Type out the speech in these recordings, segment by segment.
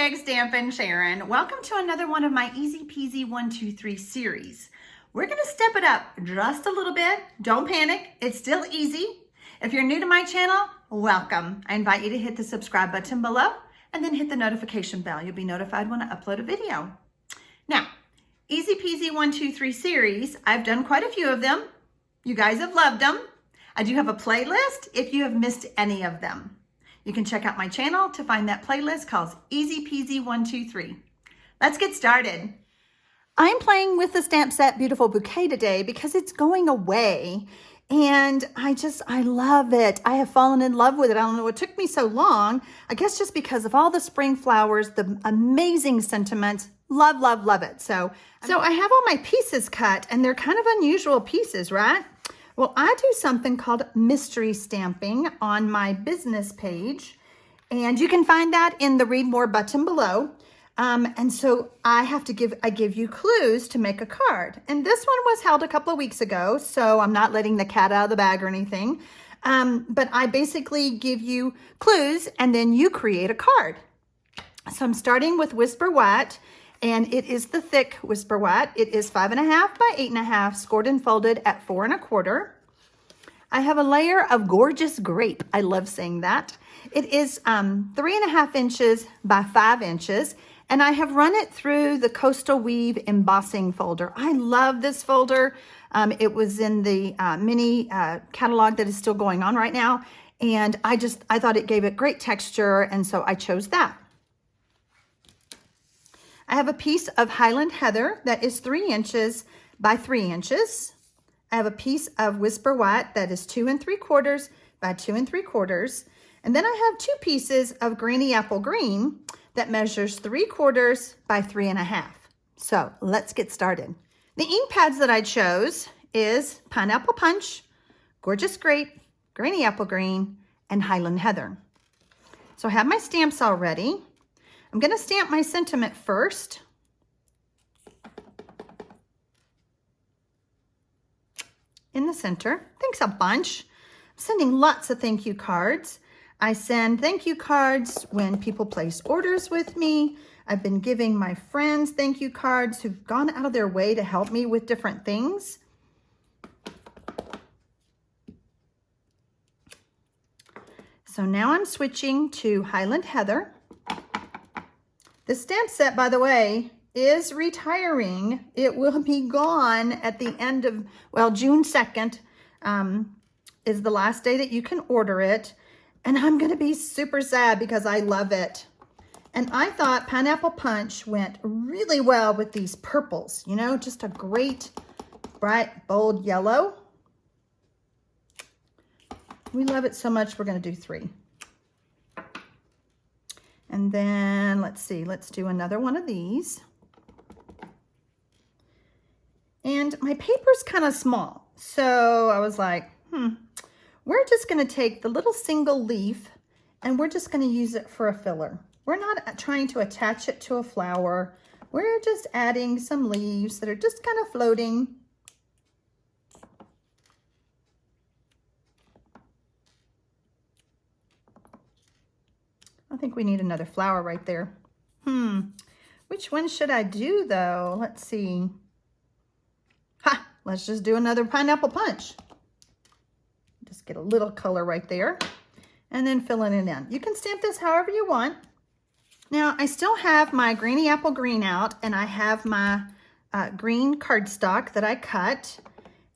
TxStampin, Sharon. Welcome to another one of my Easy Peasy 1, 2, 3 series. We're gonna step it up just a little bit. Don't panic, it's still easy. If you're new to my channel, welcome. I invite you to hit the subscribe button below and then hit the notification bell. You'll be notified when I upload a video. Now, Easy Peasy 1, 2, 3 series, I've done quite a few of them. You guys have loved them. I do have a playlist if you have missed any of them. You can check out my channel to find that playlist called Easy Peasy 1, 2, 3. Let's get started. I'm playing with the stamp set Beautiful Bouquet today because it's going away and I love it. I have fallen in love with it. I don't know what took me so long. I guess just because of all the spring flowers, the amazing sentiments. Love, love, love it. So I have all my pieces cut and they're kind of unusual pieces, right? Well, I do something called mystery stamping on my business page, and you can find that in the read more button below. And so I give you clues to make a card. And this one was held a couple of weeks ago, so I'm not letting the cat out of the bag or anything. But I basically give you clues and then you create a card. So I'm starting with Whisper White. And it is the thick Whisper White. It is 5.5 by 8.5, scored and folded at 4 1/4. I have a layer of Gorgeous Grape. I love saying that. It is 3.5 inches by 5 inches. And I have run it through the Coastal Weave embossing folder. I love this folder. It was in the mini catalog that is still going on right now. And I thought it gave it great texture. And so I chose that. I have a piece of Highland Heather that is 3 inches by 3 inches. I have a piece of Whisper White that is 2 3/4 by 2 3/4. And then I have 2 pieces of Granny Apple Green that measures 3/4 by 3 1/2. So let's get started. The ink pads that I chose is Pineapple Punch, Gorgeous Grape, Granny Apple Green, and Highland Heather. So I have my stamps all ready. I'm going to stamp my sentiment first. In the center. Thanks a bunch. I'm sending lots of thank you cards. I send thank you cards when people place orders with me. I've been giving my friends thank you cards who've gone out of their way to help me with different things. So now I'm switching to Highland Heather. The stamp set, by the way, is retiring. It will be gone at the end of, well, June 2nd is the last day that you can order it. And I'm going to be super sad because I love it. And I thought Pineapple Punch went really well with these purples. You know, just a great, bright, bold yellow. We love it so much, we're going to do 3. And then, let's see, let's do another one of these. And my paper's kind of small. So I was like, we're just going to take the little single leaf and we're just going to use it for a filler. We're not trying to attach it to a flower. We're just adding some leaves that are just kind of floating. I think we need another flower right there. Which one should I do though? Let's see. Let's just do another Pineapple Punch. Just get a little color right there and then fill it in. You can stamp this however you want. Now I still have my Granny Apple Green out and I have my green cardstock that I cut.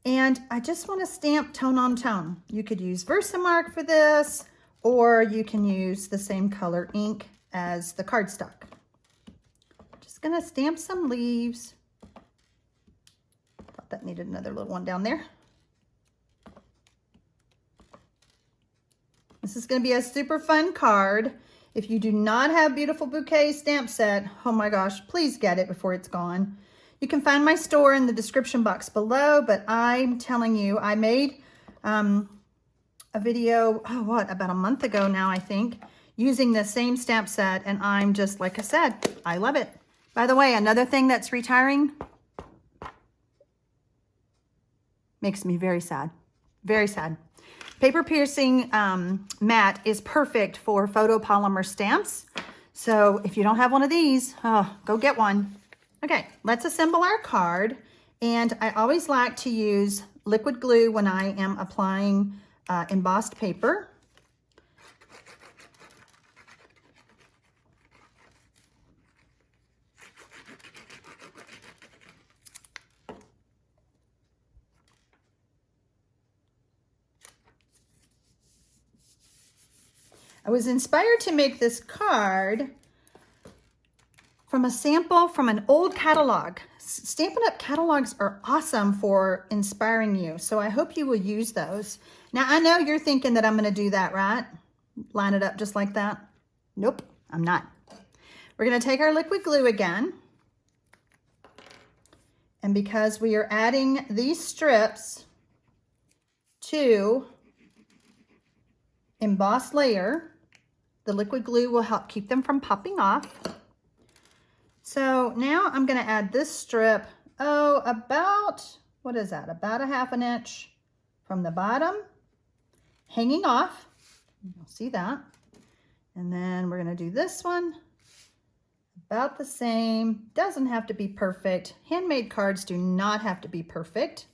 And I just want to stamp tone on tone. You could use Versamark for this, or you can use the same color ink as the cardstock. Just gonna stamp some leaves. Thought that needed another little one down there. This is gonna be a super fun card. If you do not have Beautiful Bouquet stamp set, oh my gosh, please get it before it's gone. You can find my store in the description box below, but I'm telling you, I made a video, about a month ago now, I think, using the same stamp set, and I'm just, like I said, I love it. By the way, another thing that's retiring makes me very sad, very sad. Paper piercing matte is perfect for photopolymer stamps. So if you don't have one of these, go get one. Okay, let's assemble our card. And I always like to use liquid glue when I am applying embossed paper. I was inspired to make this card from a sample from an old catalog. Stampin' Up! Catalogs are awesome for inspiring you, so I hope you will use those. Now, I know you're thinking that I'm going to do that, right? Line it up just like that. Nope, I'm not. We're going to take our liquid glue again. And because we are adding these strips to embossed layer, the liquid glue will help keep them from popping off. So now I'm going to add this strip, about, what is that? About a ½ inch from the bottom, hanging off. You'll see that. And then we're going to do this one, about the same. Doesn't have to be perfect. Handmade cards do not have to be perfect.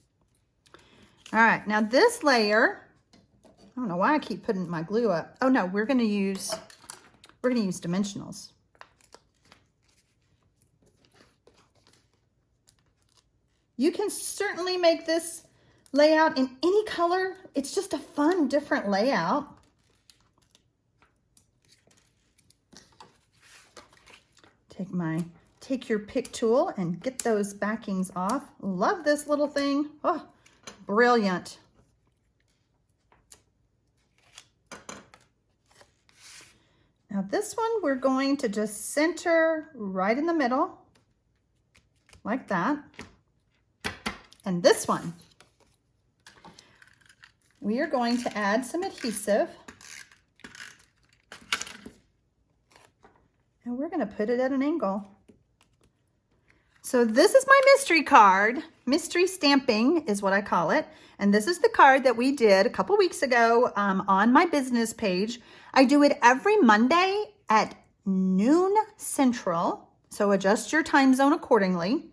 All right, now this layer, I don't know why I keep putting my glue up. Oh no, we're gonna use dimensionals. You can certainly make this layout in any color. It's just a fun, different layout. Take your pick tool and get those backings off. Love this little thing. Oh, brilliant. Now this one, we're going to just center right in the middle, like that. And this one, we are going to add some adhesive. And we're going to put it at an angle. So this is my mystery card. Mystery stamping is what I call it. And this is the card that we did a couple weeks ago on my business page. I do it every Monday at noon Central. So adjust your time zone accordingly.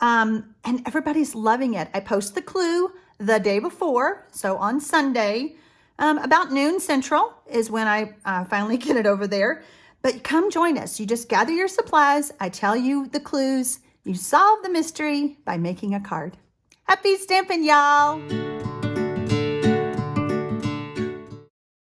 And everybody's loving it. I post the clue the day before. So on Sunday, about noon Central is when I finally get it over there. But come join us. You just gather your supplies. I tell you the clues. You solve the mystery by making a card. Happy stamping, y'all!